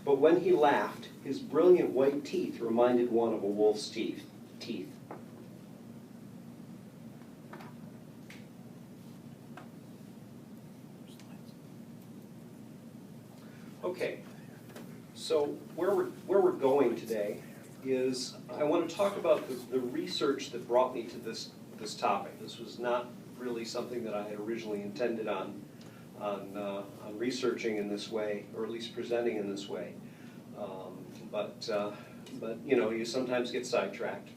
but when he laughed, his brilliant white teeth reminded one of a wolf's teeth. Okay, so where we're going today is I want to talk about the research that brought me to this topic. This was not really something that I had originally intended on researching in this way, or at least presenting in this way. But you know, you sometimes get sidetracked.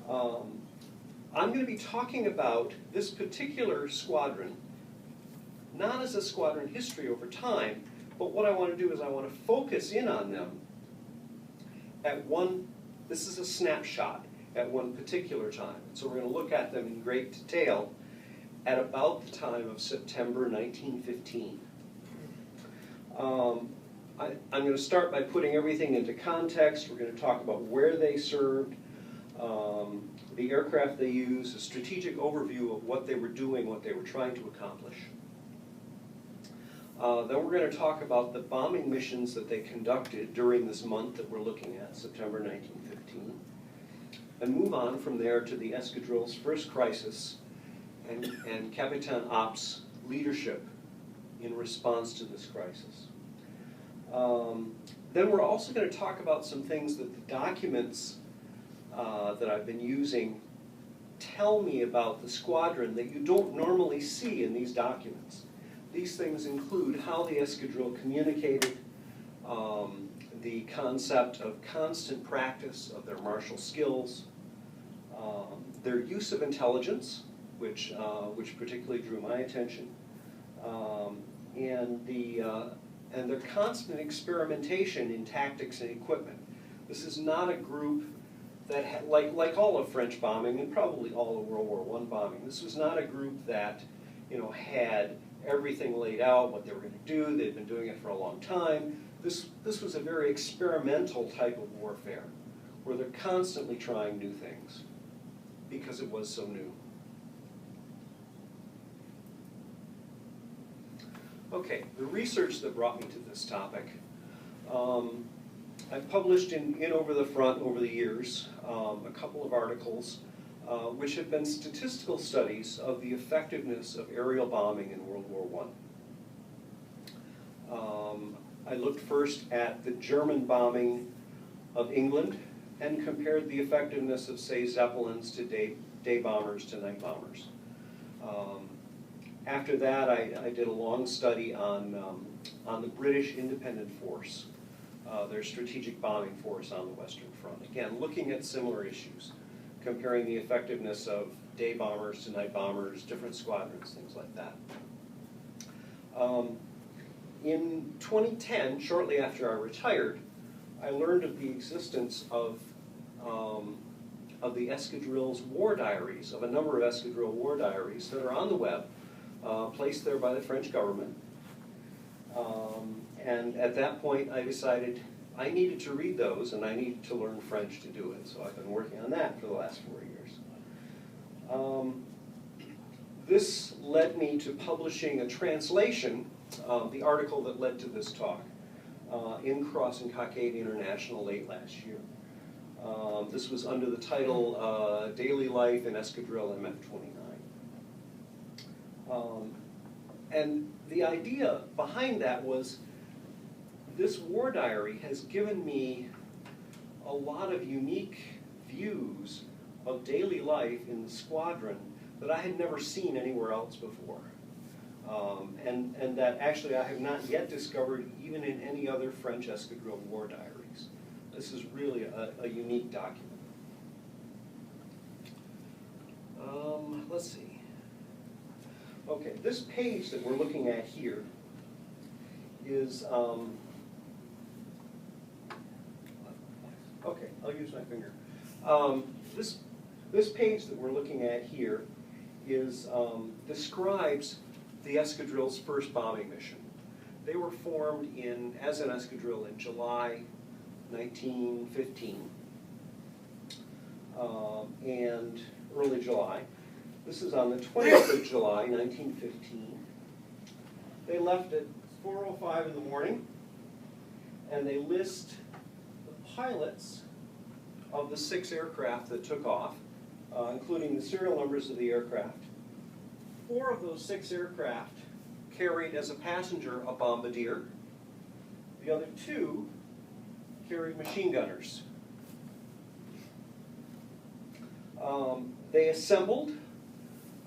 I'm going to be talking about this particular squadron, not as a squadron history over time, but what I want to do is I want to focus in on them at one, this is a snapshot, at one particular time. So we're going to look at them in great detail at about the time of September 1915. I'm going to start by putting everything into context. We're going to talk about where they served, the aircraft they used, a strategic overview of what they were doing, what they were trying to accomplish. Then we're going to talk about the bombing missions that they conducted during this month that we're looking at, September 1915, and move on from there to the Escadrille's first crisis and Capitaine Happe's leadership in response to this crisis. Then we're also going to talk about some things that the documents that I've been using tell me about the squadron that you don't normally see in these documents. These things include how the Escadrille communicated, the concept of constant practice of their martial skills, their use of intelligence, which particularly drew my attention, and their constant experimentation in tactics and equipment. This is not a group that had, like all of French bombing and probably all of World War I bombing, this was not a group that, you know, had everything laid out, what they were going to do. They'd been doing it for a long time. This was a very experimental type of warfare where they're constantly trying new things because it was so new. Okay, the research that brought me to this topic. I've published in Over the Front over the years a couple of articles which have been statistical studies of the effectiveness of aerial bombing in World War I. I looked first at the German bombing of England and compared the effectiveness of, say, Zeppelins to day bombers to night bombers. After that, I did a long study on the British independent force, their strategic bombing force on the Western Front. Again, looking at similar issues, comparing the effectiveness of day bombers to night bombers, different squadrons, things like that. In 2010, shortly after I retired, I learned of the existence of the Escadrille's war diaries, of a number of Escadrille war diaries that are on the web, placed there by the French government. And at that point, I decided I needed to read those, and I needed to learn French to do it. So I've been working on that for the last 4 years. This led me to publishing a translation, the article that led to this talk, in Cross and Cockade International late last year. This was under the title Daily Life in Escadrille MF29. And the idea behind that was this war diary has given me a lot of unique views of daily life in the squadron that I had never seen anywhere else before. And that actually I have not yet discovered even in any other French Escadrille war diaries. This is really a unique document. Let's see. Okay, this page that we're looking at here is, okay, I'll use my finger. This page that we're looking at here is, describes the Escadrille's first bombing mission. They were formed as an escadrille in July 1915, and early July. This is on the 20th of July, 1915. They left at 4:05 in the morning and they list the pilots of the 6 aircraft that took off, including the serial numbers of the aircraft. 4 of those 6 aircraft carried as a passenger a bombardier. The other 2 carried machine gunners. They assembled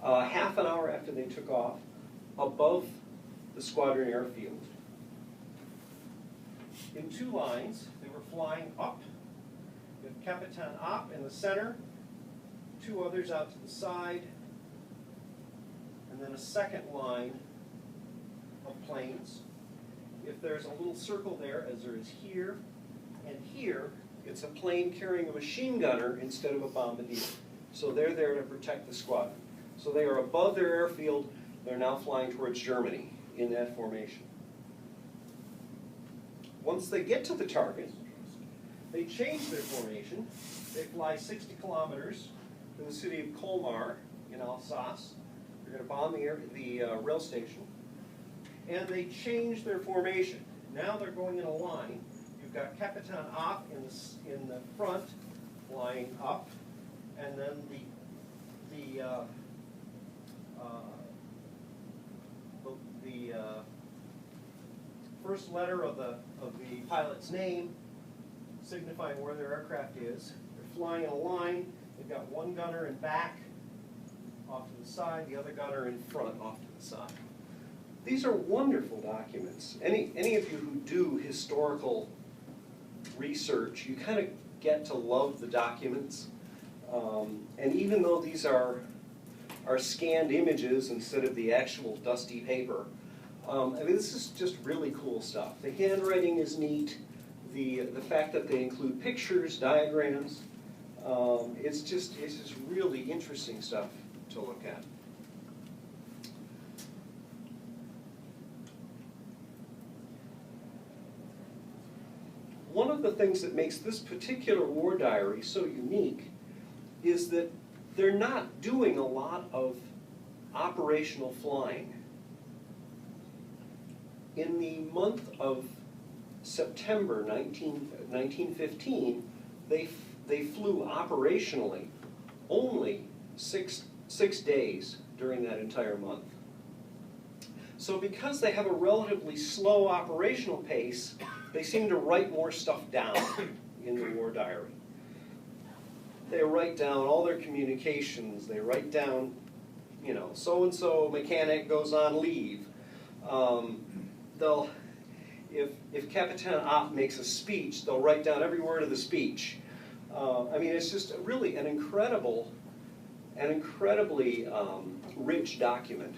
half an hour after they took off above the squadron airfield. In 2 lines, they were flying up, with Capitaine Happe in the center, 2 others out to the side, and then a second line of planes. If there's a little circle there, as there is here and here, it's a plane carrying a machine gunner instead of a bombardier. So they're there to protect the squadron. So they are above their airfield. They're now flying towards Germany in that formation. Once they get to the target, they change their formation. They fly 60 kilometers to the city of Colmar in Alsace. They're going to bomb the rail station. And they change their formation. Now they're going in a line. You've got Capitaine Happe in the front, flying up, and then the first letter of the pilot's name, signifying where their aircraft is. They're flying in a line. They've got one gunner in back, off to the side, the other gunner in front, off to the side. These are wonderful documents. Any of you who do historical research, you kind of get to love the documents. And even though these are scanned images instead of the actual dusty paper, I mean, this is just really cool stuff. The handwriting is neat. The fact that they include pictures, diagrams, it's just really interesting stuff to look at. One of the things that makes this particular war diary so unique is that they're not doing a lot of operational flying. In the month of September 1915, they flew operationally only six days during that entire month. So because they have a relatively slow operational pace, they seem to write more stuff down in the war diary. They write down all their communications. They write down, you know, so-and-so mechanic goes on leave. If Capitaine Happe makes a speech, they'll write down every word of the speech. I mean, it's just really an incredibly rich document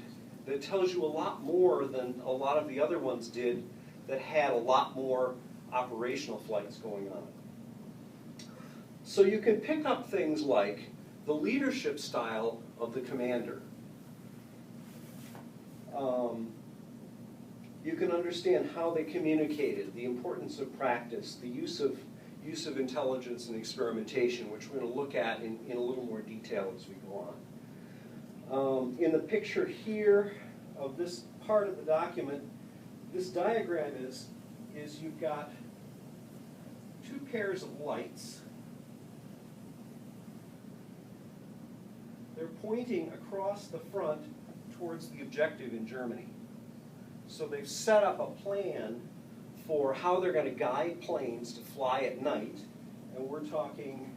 that tells you a lot more than a lot of the other ones did that had a lot more operational flights going on. So you can pick up things like the leadership style of the commander. You can understand how they communicated, the importance of practice, the use of intelligence and experimentation, which we're going to look at in a little more detail as we go on. In the picture here of this part of the document, this diagram is you've got 2 pairs of lights. They're pointing across the front towards the objective in Germany. So they've set up a plan for how they're going to guide planes to fly at night, and we're talking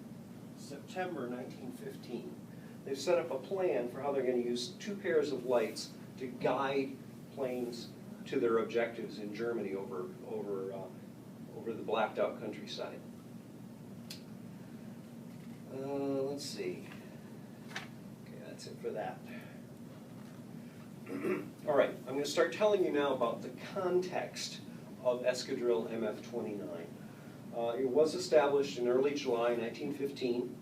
September 1915. They've set up a plan for how they're going to use 2 pairs of lights to guide planes to their objectives in Germany over the blacked out countryside. Let's see. Okay, that's it for that. All right, I'm going to start telling you now about the context of Escadrille MF29. It was established in early July 1915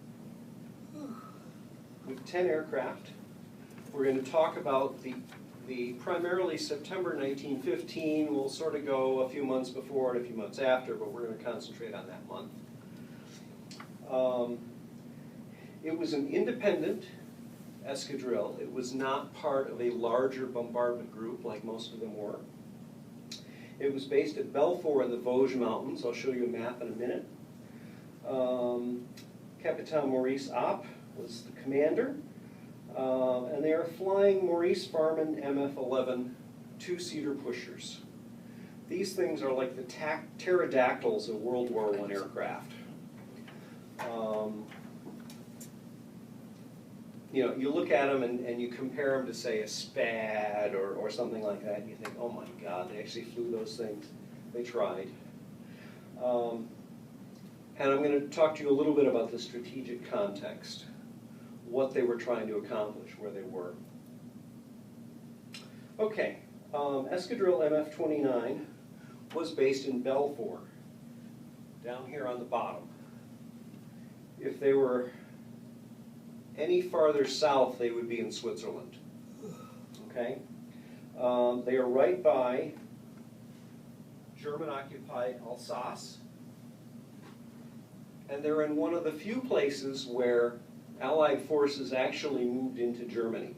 with 10 aircraft. We're going to talk about the primarily September 1915. We'll sort of go a few months before and a few months after, but we're going to concentrate on that month. It was an independent escadrille. It was not part of a larger bombardment group like most of them were. It was based at Belfort in the Vosges Mountains. I'll show you a map in a minute. Capitaine Maurice Happe was the commander. And they are flying Maurice Farman MF11 two-seater pushers. These things are like the pterodactyls of World War I aircraft. You know, you look at them and you compare them to, say, a SPAD or something like that, and you think, oh my God, they actually flew those things. They tried. And I'm going to talk to you a little bit about the strategic context, what they were trying to accomplish, where they were. Okay, Escadrille MF29 was based in Belfort, down here on the bottom. If they were any farther south, they would be in Switzerland. Okay? They are right by German-occupied Alsace, and they're in one of the few places where Allied forces actually moved into Germany.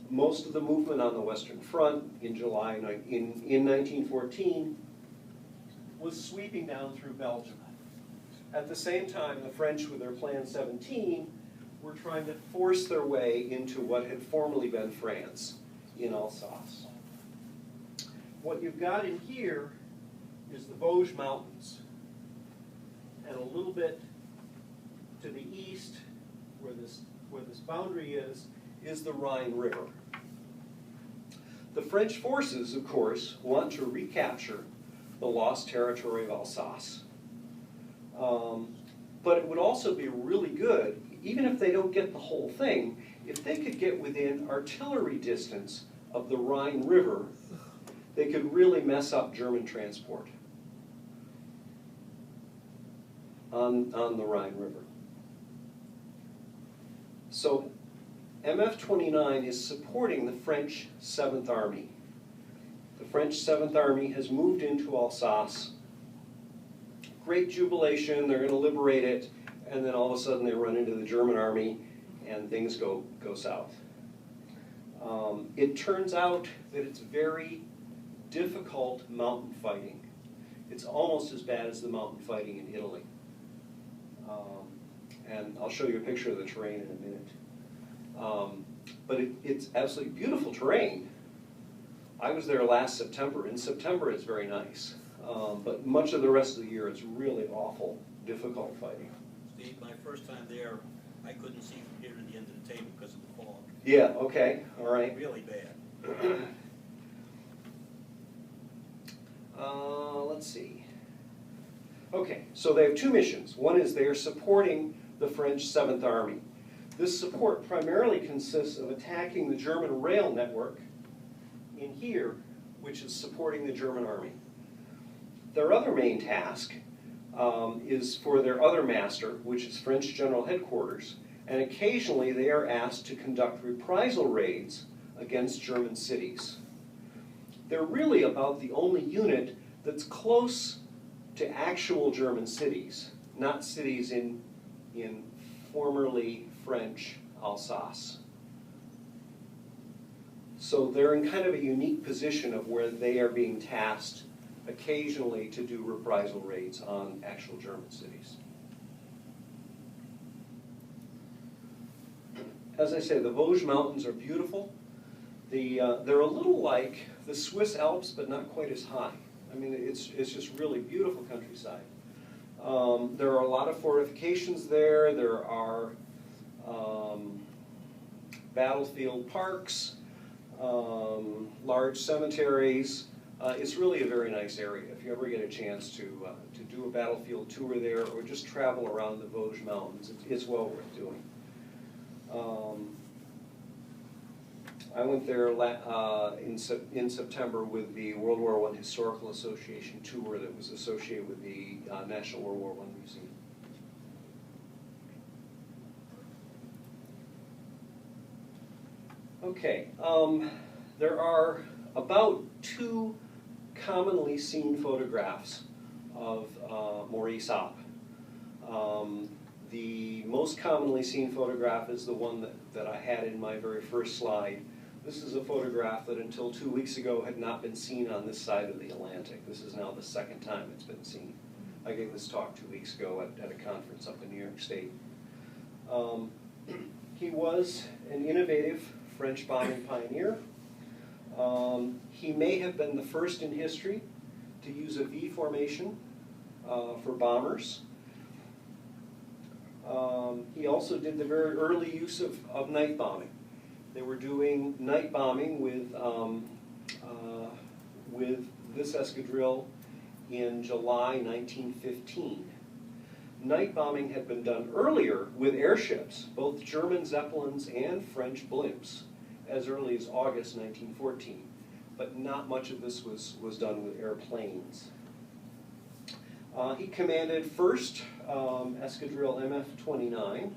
Most of the movement on the Western Front in July in 1914 was sweeping down through Belgium. At the same time, the French, with their Plan 17, were trying to force their way into what had formerly been France in Alsace. What you've got in here is the Vosges Mountains, and a little bit to the east, where this boundary is the Rhine River. The French forces, of course, want to recapture the lost territory of Alsace. But it would also be really good, even if they don't get the whole thing, if they could get within artillery distance of the Rhine River, they could really mess up German transport on the Rhine River. So MF29 is supporting the French 7th Army. The French 7th Army has moved into Alsace. Great jubilation, they're going to liberate it, and then all of a sudden they run into the German army and things go south. It turns out that it's very difficult mountain fighting. It's almost as bad as the mountain fighting in Italy. And I'll show you a picture of the terrain in a minute. But it's absolutely beautiful terrain. I was there last September. In September it's very nice. But much of the rest of the year it's really awful, difficult fighting. Steve, my first time there, I couldn't see from here to the end of the table because of the fog. Yeah, okay, all right. Really bad. Let's see. Okay, so they have two missions. One is they are supporting the French 7th Army. This support primarily consists of attacking the German rail network in here, which is supporting the German army. Their other main task is for their other master, which is French General Headquarters, and occasionally they are asked to conduct reprisal raids against German cities. They're really about the only unit that's close to actual German cities, not cities in formerly French Alsace. So they're in kind of a unique position of where they are being tasked occasionally to do reprisal raids on actual German cities. As I say, the Vosges Mountains are beautiful. They're a little like the Swiss Alps, but not quite as high. I mean, it's just really beautiful countryside. There are a lot of fortifications there. There are battlefield parks, large cemeteries. It's really a very nice area. If you ever get a chance to do a battlefield tour there or just travel around the Vosges Mountains, it's well worth doing. I went there in September with the World War I Historical Association tour that was associated with the National World War I Museum. Okay, there are about 2 commonly seen photographs of Maurice Happe. The most commonly seen photograph is the one that I had in my very first slide. This is a photograph that until 2 weeks ago had not been seen on this side of the Atlantic. This is now the second time it's been seen. I gave this talk 2 weeks ago at a conference up in New York State. He was an innovative French bombing pioneer. He may have been the first in history to use a V formation for bombers. He also did the very early use of night bombing. They were doing night bombing with this escadrille in July 1915. Night bombing had been done earlier with airships, both German Zeppelins and French blimps, as early as August 1914. But not much of this was done with airplanes. He commanded first Escadrille MF29.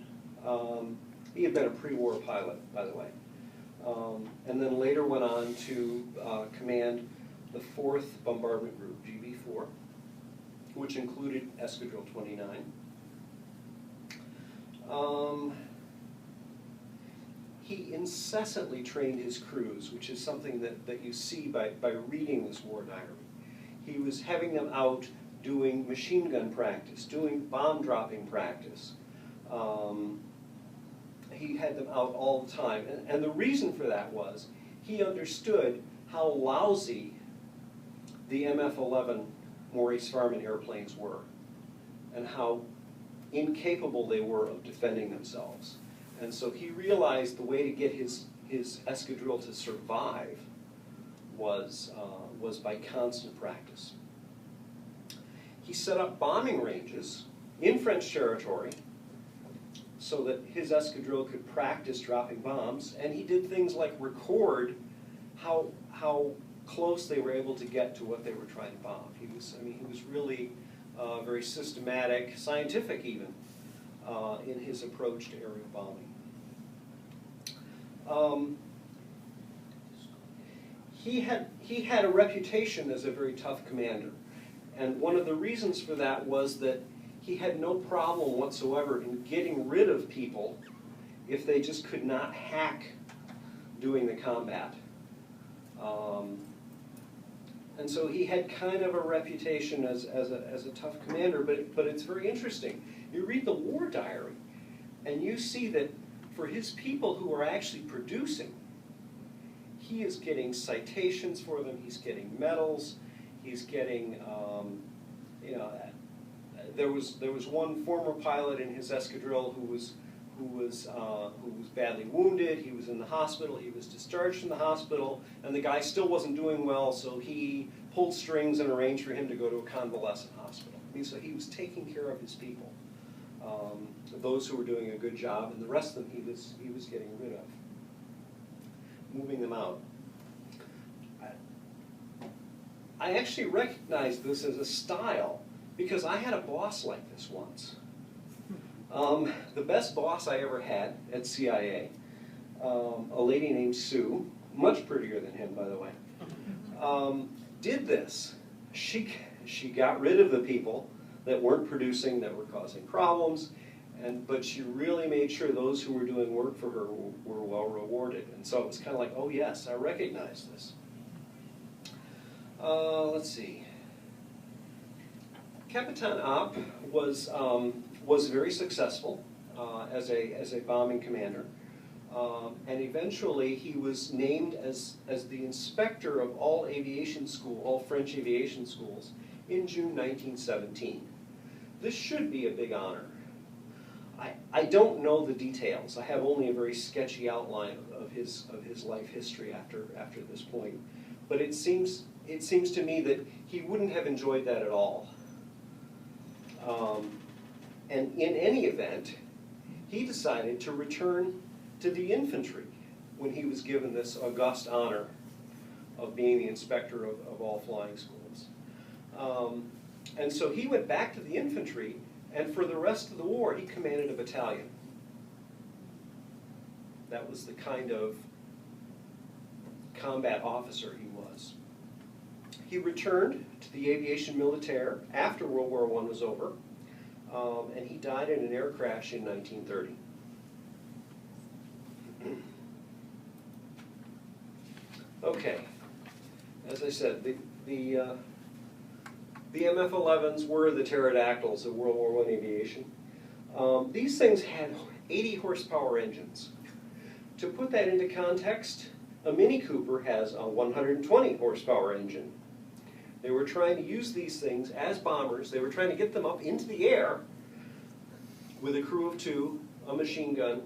He had been a pre-war pilot, by the way. And then later went on to command the 4th Bombardment Group, GB4, which included Escadrille 29. He incessantly trained his crews, which is something that you see by reading this war diary. He was having them out doing machine gun practice, doing bomb dropping practice. He had them out all the time. And the reason for that was he understood how lousy the MF-11 Maurice Farman airplanes were and how incapable they were of defending themselves. And so he realized the way to get his escadrille to survive was by constant practice. He set up bombing ranges in French territory so that his escadrille could practice dropping bombs, and he did things like record how close they were able to get to what they were trying to bomb. He was really very systematic, scientific even, in his approach to aerial bombing. He had a reputation as a very tough commander, and one of the reasons for that was that he had no problem whatsoever in getting rid of people if they just could not hack doing the combat. And so he had kind of a reputation as a tough commander, but it's very interesting. You read the war diary, and you see that for his people who are actually producing, he is getting citations for them, he's getting medals, he's getting, there was one former pilot in his escadrille who was badly wounded. He was in the hospital. He was discharged from the hospital, and the guy still wasn't doing well. So he pulled strings and arranged for him to go to a convalescent hospital. I mean, so he was taking care of his people, those who were doing a good job, and the rest of them he was getting rid of, moving them out. I actually recognized this as a style because I had a boss like this once. The best boss I ever had at CIA, a lady named Sue, much prettier than him, by the way, did this. She got rid of the people that weren't producing, that were causing problems, but she really made sure those who were doing work for her were well rewarded. And so it was kind of like, oh yes, I recognize this. Let's see. Capitaine Happe was very successful as a bombing commander, and eventually he was named as the inspector of all French aviation schools in June 1917. This should be a big honor. I don't know the details. I have only a very sketchy outline of his life history after this point, but it seems to me that he wouldn't have enjoyed that at all. And in any event, he decided to return to the infantry when he was given this august honor of being the inspector of all flying schools. And so he went back to the infantry, and for the rest of the war, he commanded a battalion. That was the kind of combat officer he was. He returned to the aviation militaire after World War I was over, and he died in an air crash in 1930. Okay, as I said, the MF-11s were the pterodactyls of World War I aviation. These things had 80 horsepower engines. To put that into context, a Mini Cooper has a 120 horsepower engine. They were trying to use these things as bombers. They were trying to get them up into the air with a crew of 2, a machine gun,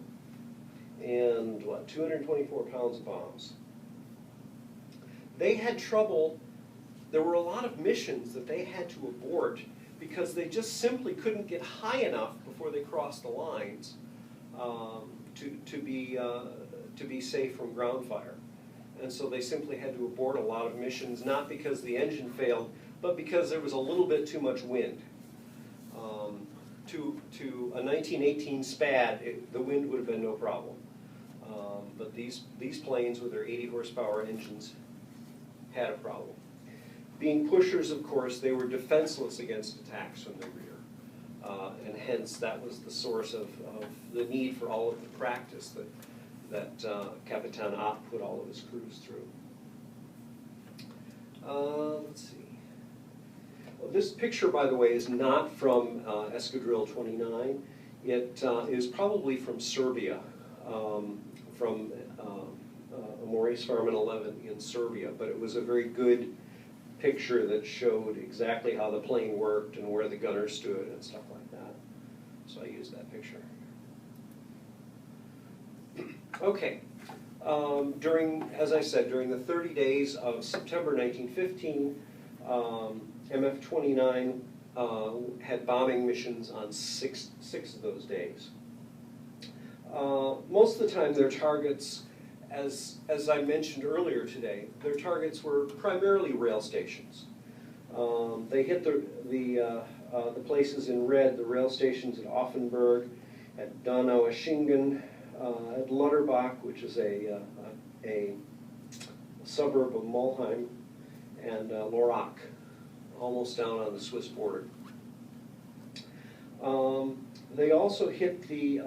and 224 pounds of bombs. They had trouble. There were a lot of missions that they had to abort because they just simply couldn't get high enough before they crossed the lines to be safe from ground fire. And so they simply had to abort a lot of missions, not because the engine failed, but because there was a little bit too much wind. To a 1918 SPAD, the wind would have been no problem. But these planes with their 80 horsepower engines had a problem. Being pushers, of course, they were defenseless against attacks from the rear. And hence, that was the source of the need for all of the practice that Capitaine Happe put all of his crews through. Let's see. Well, this picture, by the way, is not from Escadrille 29. It is probably from Serbia, from Maurice Farman 11 in Serbia, but it was a very good picture that showed exactly how the plane worked and where the gunner stood and stuff like that. So I used that picture. Okay. As I said, during the 30 days of September 1915, MF29 had bombing missions on six of those days. Most of the time, their targets, as I mentioned earlier today, their targets were primarily rail stations. They hit the places in red, the rail stations at Offenburg, at Donaueschingen, at Lutterbach, which is a suburb of Mulheim, and Lorach, almost down on the Swiss border. They also hit the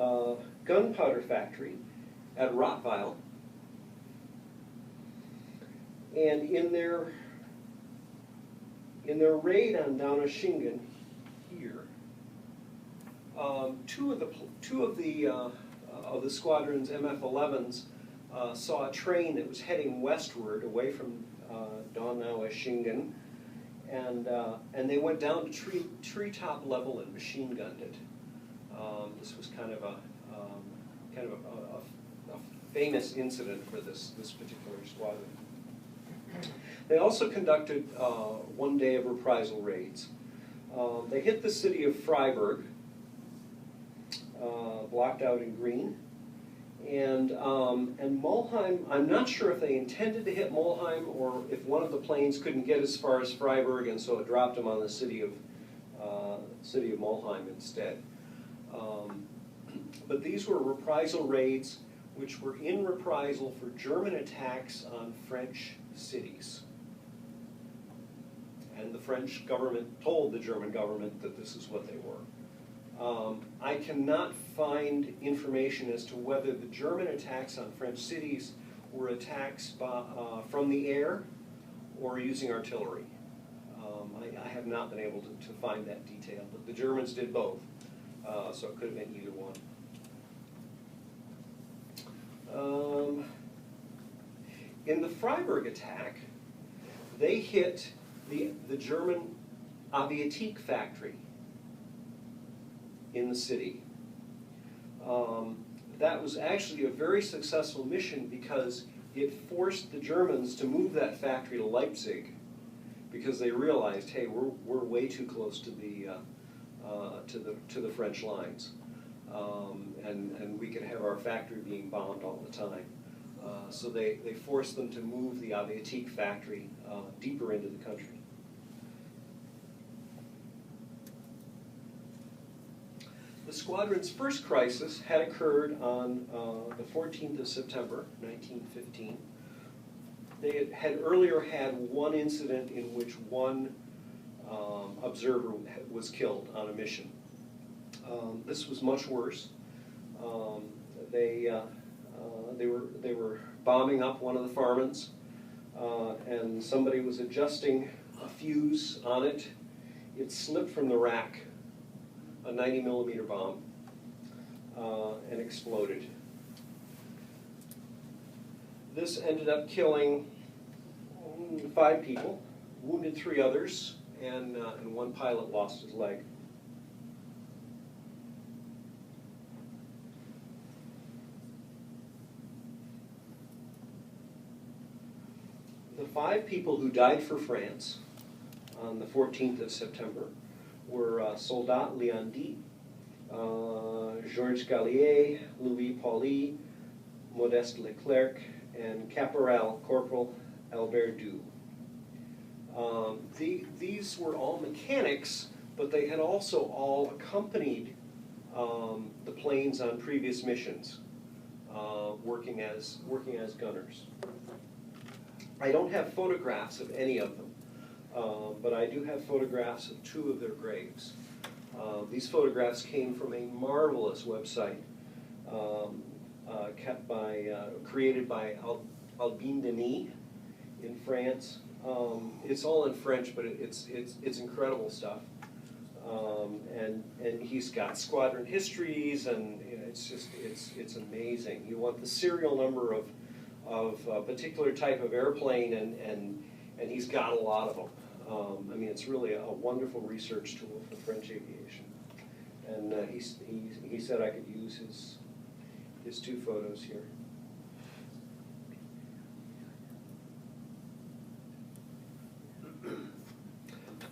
gunpowder factory at Rottweil, and in their raid on Donaueschingen here, two of the squadron's MF-11s saw a train that was heading westward away from Donaueschingen, and they went down to treetop level and machine gunned it. This was kind of a famous incident for this particular squadron. They also conducted one day of reprisal raids. They hit the city of Freiburg, blocked out in green, and Mulheim. I'm not sure if they intended to hit Mulheim or if one of the planes couldn't get as far as Freiburg, and so it dropped them on the city of Mulheim instead. But these were reprisal raids, which were in reprisal for German attacks on French cities. And the French government told the German government that this is what they were. I cannot find information as to whether the German attacks on French cities were attacks from the air or using artillery. I have not been able to find that detail, but the Germans did both, so it could have been either one. In the Freiburg attack, they hit the German Aviation factory in the city. That was actually a very successful mission because it forced the Germans to move that factory to Leipzig because they realized, hey, we're way too close to the French lines, and we could have our factory being bombed all the time. So they forced them to move the Aviation factory deeper into the country. The squadron's first crisis had occurred on the 14th of September, 1915. They had earlier had one incident in which one observer was killed on a mission. This was much worse. They were bombing up one of the Farmans. and somebody was adjusting a fuse on it. It slipped from the rack, a 90-millimeter bomb, and exploded. This ended up killing 5 people, wounded 3 others, and one pilot lost his leg. The 5 people who died for France on the 14th of September were Soldat Leandi, Georges Gallier, Louis Pauly, Modeste Leclerc, and Caporal Corporal Albert Doux. These were all mechanics, but they had also all accompanied the planes on previous missions, working as gunners. I don't have photographs of any of them, but I do have photographs of 2 of their graves. These photographs came from a marvelous website created by Albin Denis in France. It's all in French, but it's incredible stuff. And he's got squadron histories, and it's amazing. You want the serial number of a particular type of airplane, and he's got a lot of them. I mean, it's really a wonderful research tool for French aviation. And he said I could use his 2 photos here.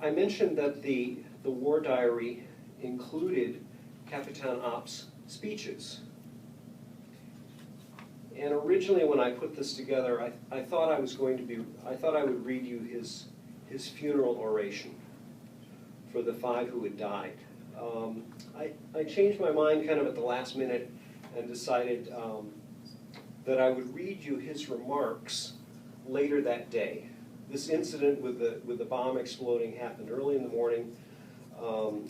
I mentioned that the war diary included Capitaine Happe's speeches. And originally, when I put this together, I thought I would read you his funeral oration for the 5 who had died. I changed my mind kind of at the last minute and decided that I would read you his remarks later that day. This incident with the bomb exploding happened early in the morning.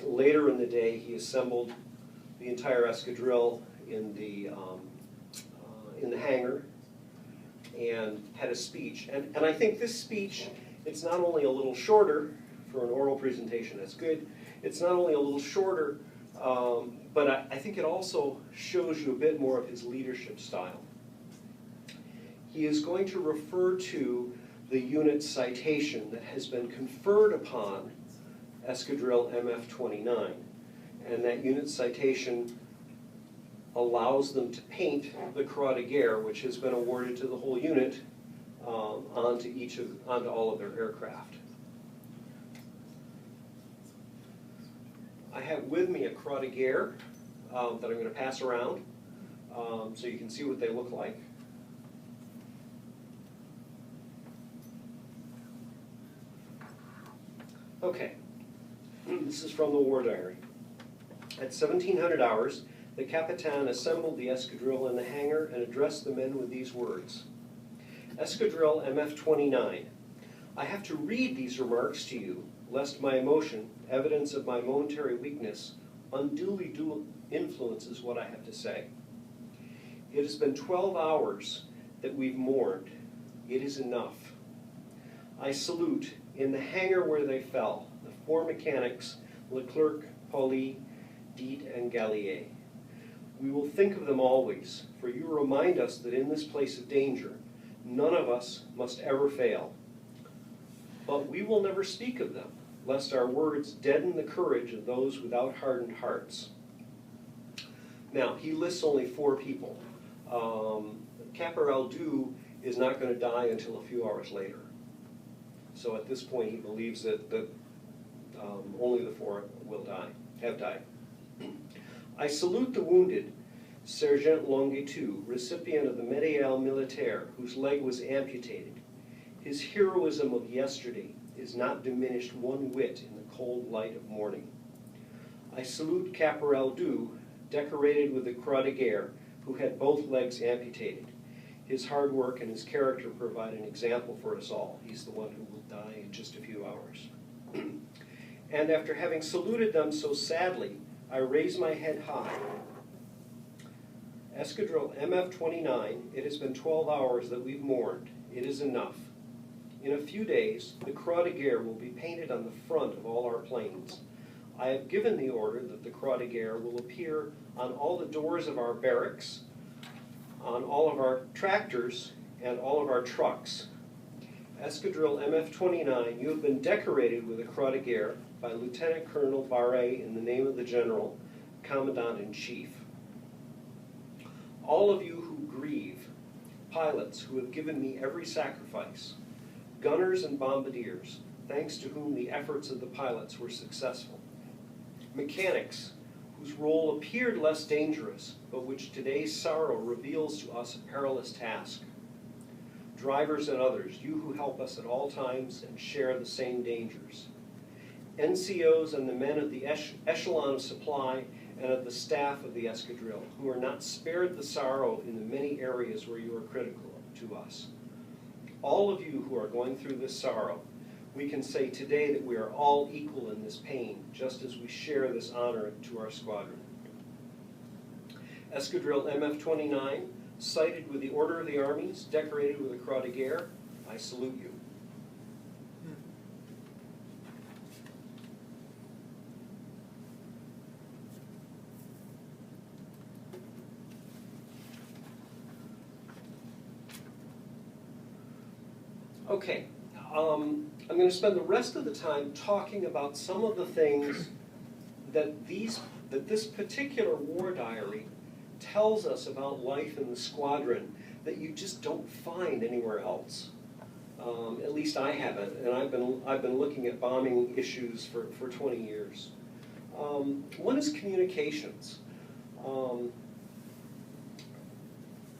Later in the day, he assembled the entire escadrille in the hangar and had a speech. And I think this speech, it's not only a little shorter for an oral presentation, that's good. It's not only a little shorter, but I think it also shows you a bit more of his leadership style. He is going to refer to the unit citation that has been conferred upon Escadrille MF29. And that unit citation allows them to paint the Croix de Guerre, which has been awarded to the whole unit, onto all of their aircraft. I have with me a Croix de Guerre that I'm going to pass around so you can see what they look like. Okay, this is from the war diary. At 1700 hours, the Capitaine assembled the escadrille in the hangar and addressed the men with these words. Escadrille MF29, I have to read these remarks to you, lest my emotion, evidence of my momentary weakness, unduly influences what I have to say. It has been 12 hours that we've mourned. It is enough. I salute, in the hangar where they fell, the 4 mechanics, Leclerc, Pauly, Diet, and Gallier. We will think of them always, for you remind us that in this place of danger, none of us must ever fail. But we will never speak of them, lest our words deaden the courage of those without hardened hearts. Now, he lists only 4 people. Caporal Doux is not going to die until a few hours later. So at this point, he believes that only the 4 have died. I salute the wounded, Sergeant Longuetou, recipient of the Médaille Militaire, whose leg was amputated. His heroism of yesterday is not diminished one whit in the cold light of morning. I salute Caporal Doux, decorated with the Croix de Guerre, who had both legs amputated. His hard work and his character provide an example for us all. He's the one who will die in just a few hours. And after having saluted them so sadly, I raise my head high. Escadrille MF29, it has been 12 hours that we've mourned. It is enough. In a few days, the Croix de Guerre will be painted on the front of all our planes. I have given the order that the Croix de Guerre will appear on all the doors of our barracks, on all of our tractors, and all of our trucks. Escadrille MF29, you have been decorated with a Croix de Guerre by Lieutenant Colonel Barre in the name of the General, Commandant-in-Chief. All of you who grieve, pilots who have given me every sacrifice, gunners and bombardiers, thanks to whom the efforts of the pilots were successful, mechanics whose role appeared less dangerous, but which today's sorrow reveals to us a perilous task, drivers and others, you who help us at all times and share the same dangers, NCOs and the men of the echelon of supply and of the staff of the Escadrille, who are not spared the sorrow in the many areas where you are critical to us. All of you who are going through this sorrow, we can say today that we are all equal in this pain, just as we share this honor to our squadron. Escadrille MF29, cited with the Order of the Armies, decorated with the Croix de Guerre, I salute you. Okay, I'm going to spend the rest of the time talking about some of the things that this particular war diary tells us about life in the squadron that you just don't find anywhere else. At least I haven't, and I've been looking at bombing issues for 20 years. One is communications.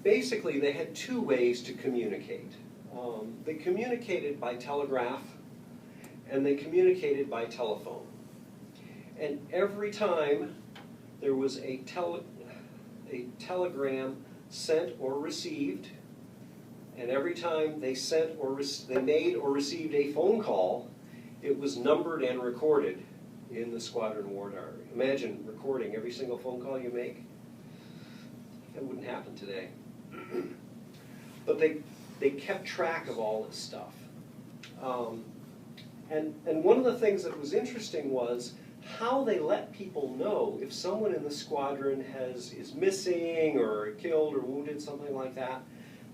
Basically, they had two ways to communicate. They communicated by telegraph, and they communicated by telephone. And every time there was a telegram sent or received, and every time they sent or they made or received a phone call, it was numbered and recorded in the squadron war diary. Imagine recording every single phone call you make. That wouldn't happen today. But they kept track of all this stuff. And one of the things that was interesting was how they let people know if someone in the squadron is missing or killed or wounded, something like that.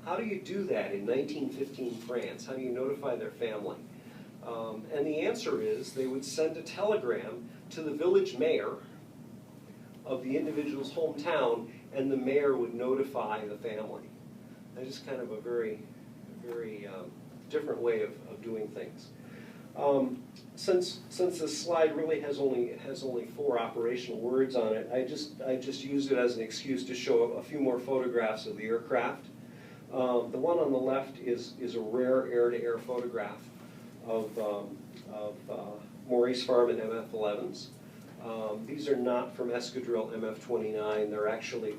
How do you do that in 1915 France? How do you notify their family? And the answer is they would send a telegram to the village mayor of the individual's hometown, and the mayor would notify the family. That's just kind of a very different way of doing things. Since this slide really has only 4 operational words on it, I just used it as an excuse to show a few more photographs of the aircraft. The one on the left is a rare air-to-air photograph of Maurice Farman MF11s. These are not from Escadrille MF29. They're actually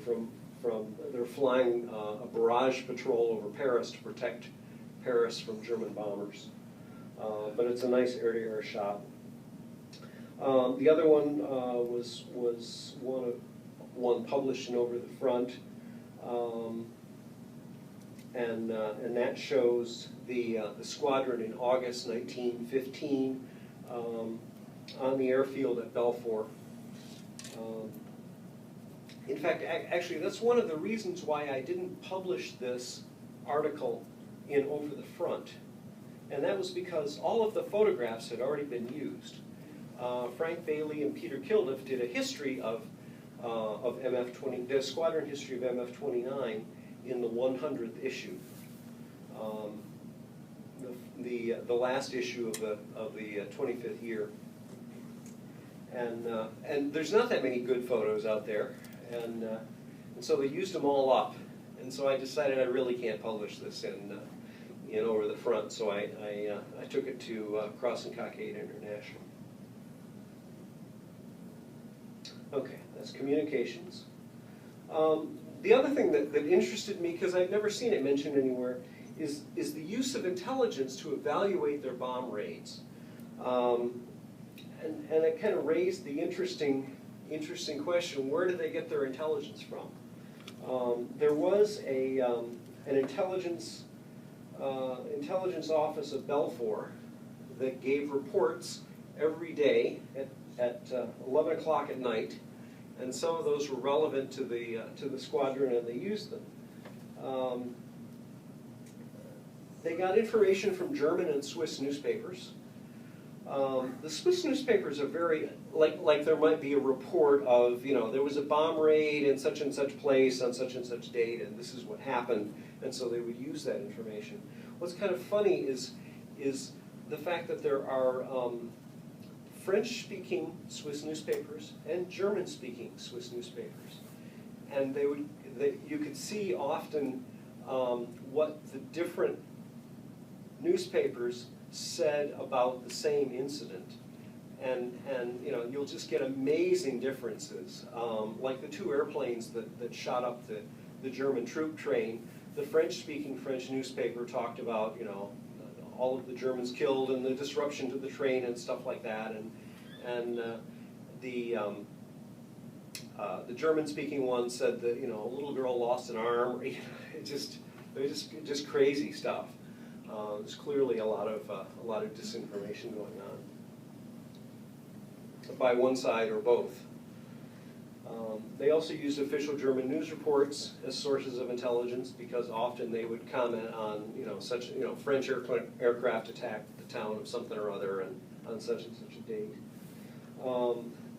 they're flying a barrage patrol over Paris to protect Paris from German bombers. But it's a nice air-to-air shot. The other one was one published in Over the Front, and that shows the squadron in August 1915 on the airfield at Belfort. In fact, actually, that's one of the reasons why I didn't publish this article in Over the Front. And that was because all of the photographs had already been used. Frank Bailey and Peter Kilduff did a history of MF20, the squadron history of MF29 in the 100th issue. The last issue of the 25th year. And there's not that many good photos out there. And so they used them all up. And so I decided I really can't publish this in Over the Front, so I took it to Cross and Cockade International. Okay, that's communications. The other thing that interested me, because I've never seen it mentioned anywhere, is the use of intelligence to evaluate their bomb raids. And it kind of raised the interesting question, where did they get their intelligence from? There was an intelligence intelligence office of Belfour that gave reports every day at 11 o'clock at night, and some of those were relevant to the squadron, and they used them. They got information from German and Swiss newspapers. The Swiss newspapers are very, like there might be a report of, you know, there was a bomb raid in such and such place on such and such date, and this is what happened, and so they would use that information. What's kind of funny is the fact that there are French-speaking Swiss newspapers and German-speaking Swiss newspapers, and you could see often what the different newspapers said about the same incident, and you know, you'll just get amazing differences. Like the two airplanes that shot up the German troop train, the French-speaking French newspaper talked about, you know, all of the Germans killed and the disruption to the train and stuff like that, and the German-speaking one said that, you know, a little girl lost an arm. It just crazy stuff. There's clearly a lot of disinformation going on by one side or both. They also used official German news reports as sources of intelligence, because often they would comment on, you know, such, you know, French aircraft attacked the town of something or other and on such and such a date.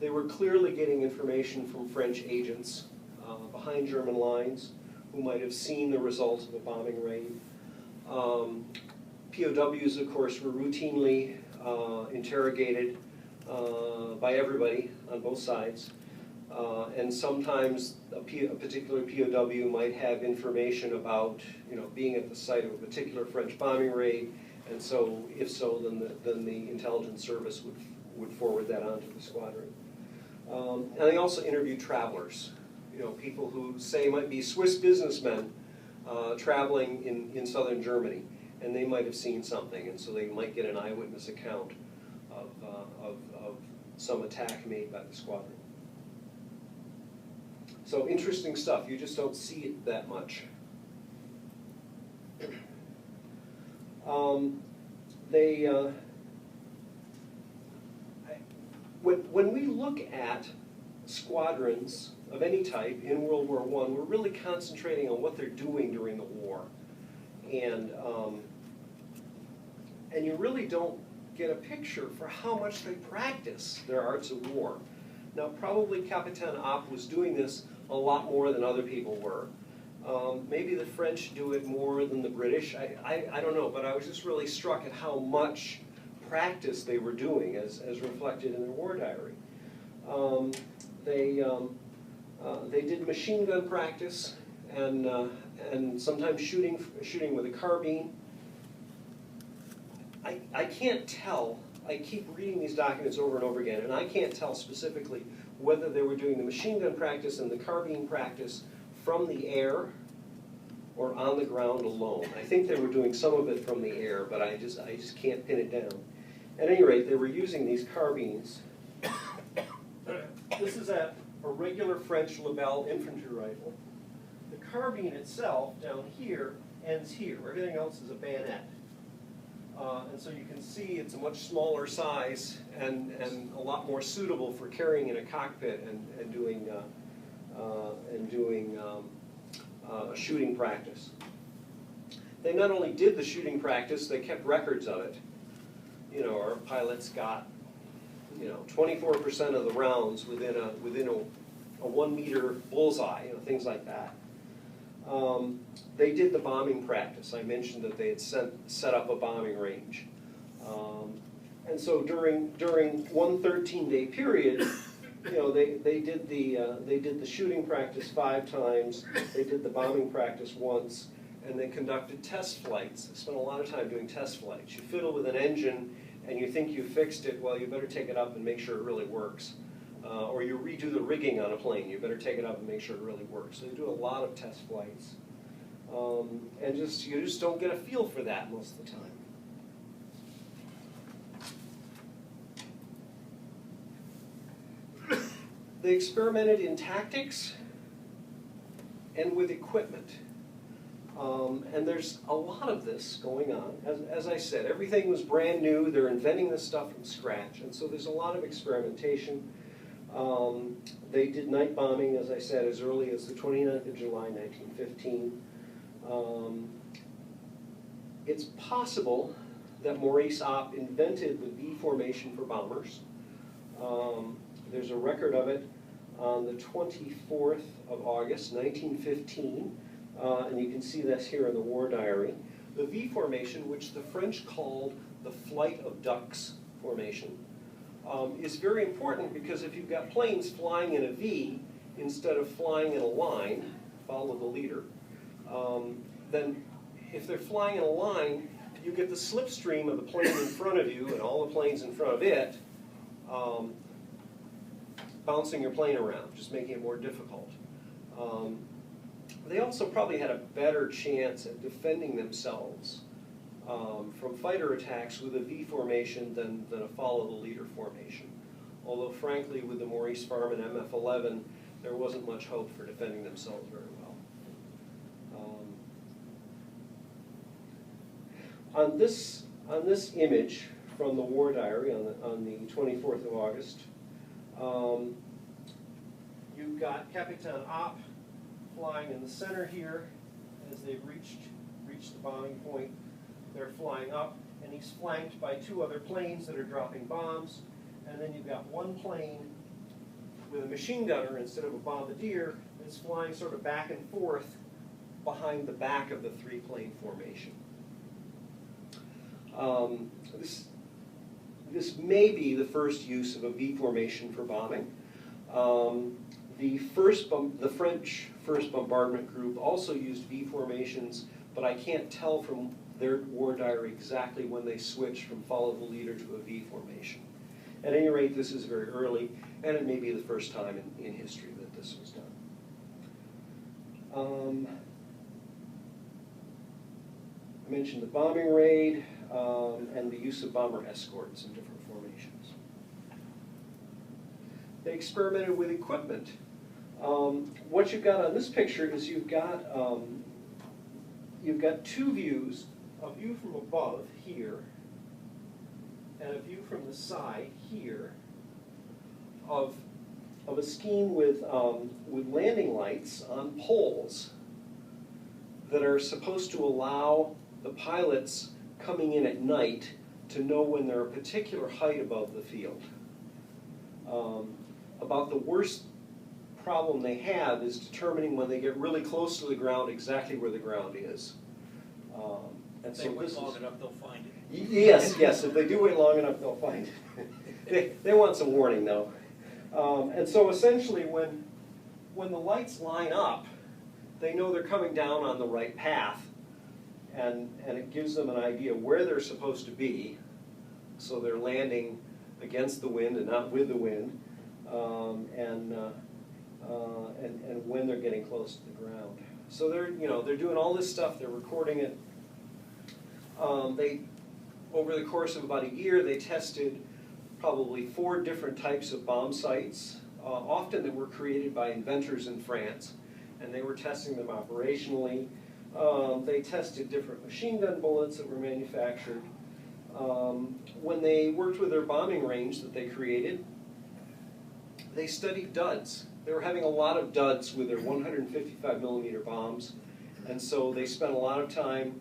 They were clearly getting information from French agents behind German lines who might have seen the results of a bombing raid. POWs, of course, were routinely interrogated by everybody on both sides. And sometimes a particular POW might have information about, you know, being at the site of a particular French bombing raid, and so, if so, then the intelligence service would forward that on to the squadron. And they also interviewed travelers, you know, people who say might be Swiss businessmen traveling in southern Germany, and they might have seen something, and so they might get an eyewitness account of some attack made by the squadron. So interesting stuff. You just don't see it that much. When we look at squadrons of any type in World War I, we're really concentrating on what they're doing during the war. And you really don't get a picture for how much they practice their arts of war. Now, probably Capitaine Happe was doing this a lot more than other people were. Maybe the French do it more than the British. I don't know, but I was just really struck at how much practice they were doing as reflected in their war diary. They did machine gun practice and sometimes shooting with a carbine. I can't tell. I keep reading these documents over and over again, and I can't tell specifically whether they were doing the machine gun practice and the carbine practice from the air or on the ground alone. I think they were doing some of it from the air, but I just can't pin it down. At any rate, they were using these carbines. This is a regular French Lebel infantry rifle. The carbine itself, down here, ends here. Everything else is a bayonet. And so you can see it's a much smaller size and a lot more suitable for carrying in a cockpit and doing shooting practice. They not only did the shooting practice, they kept records of it. You know, our pilots got, you know, 24% of the rounds within a 1 meter bullseye, you know, things like that. They did the bombing practice. I mentioned that they had set up a bombing range. And so during one 13-day period, you know, they did the shooting practice 5 times, they did the bombing practice once, and they conducted test flights. They spent a lot of time doing test flights. You fiddle with an engine and you think you fixed it, well, you better take it up and make sure it really works. Or you redo the rigging on a plane, you better take it up and make sure it really works. So they do a lot of test flights. And you just don't get a feel for that most of the time. They experimented in tactics and with equipment. And there's a lot of this going on. As I said, everything was brand new. They're inventing this stuff from scratch. And so there's a lot of experimentation. They did night bombing, as I said, as early as the 29th of July, 1915. It's possible that Maurice Happe invented the V formation for bombers. There's a record of it on the 24th of August, 1915. And you can see this here in the war diary. The V formation, which the French called the flight of ducks formation, is very important because if you've got planes flying in a V instead of flying in a line, follow the leader, then if they're flying in a line, you get the slipstream of the plane in front of you and all the planes in front of it bouncing your plane around, just making it more difficult. They also probably had a better chance at defending themselves from fighter attacks with a V formation than a follow-the-leader formation. Although, frankly, with the Maurice Farman MF11, there wasn't much hope for defending themselves very well. On this image from the war diary on the 24th of August, you've got Capitaine Happe flying in the center here as they've reached the bombing point. They're flying up, and he's flanked by two other planes that are dropping bombs. And then you've got one plane with a machine gunner instead of a bombardier that's flying sort of back and forth behind the back of the three-plane formation. This may be the first use of a V formation for bombing. The French first bombardment group also used V formations, but I can't tell from their war diary exactly when they switched from follow the leader to a V formation. At any rate, this is very early, and it may be the first time in history that this was done. I mentioned the bombing raid and the use of bomber escorts in different formations. They experimented with equipment. What you've got on this picture is you've got two views, a view from above here and a view from the side here of a scheme with landing lights on poles that are supposed to allow the pilots coming in at night to know when they're a particular height above the field. About the worst problem they have is determining when they get really close to the ground exactly where the ground is. If they wait long enough, they'll find it. Yes, yes. If they do wait long enough, they'll find it. They want some warning, though. And so essentially, when the lights line up, they know they're coming down on the right path, and it gives them an idea where they're supposed to be, so they're landing against the wind and not with the wind, and when they're getting close to the ground. So they're doing all this stuff. They're recording it. Over the course of about a year, they tested probably 4 different types of bomb sites, often that were created by inventors in France, and they were testing them operationally. They tested different machine gun bullets that were manufactured. When they worked with their bombing range that they created, they studied duds. They were having a lot of duds with their 155 millimeter bombs, and so they spent a lot of time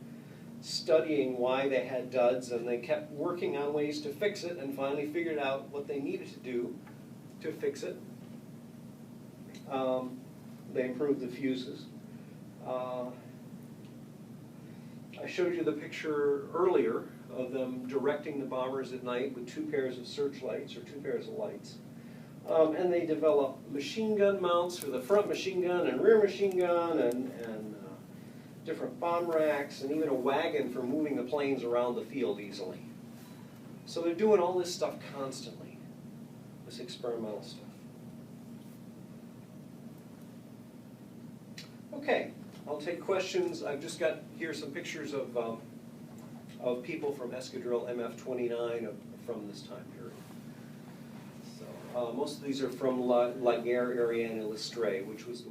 studying why they had duds, and they kept working on ways to fix it, and finally figured out what they needed to do to fix it. They improved the fuses. I showed you the picture earlier of them directing the bombers at night with 2 pairs of searchlights or 2 pairs of lights. And they developed machine gun mounts for the front machine gun and rear machine gun, and different bomb racks, and even a wagon for moving the planes around the field easily. So they're doing all this stuff constantly, this experimental stuff. Okay, I'll take questions. I've just got here some pictures of people from Escadrille MF29 from this time period. So most of these are from La Guerre Ariane Illustrée, which was the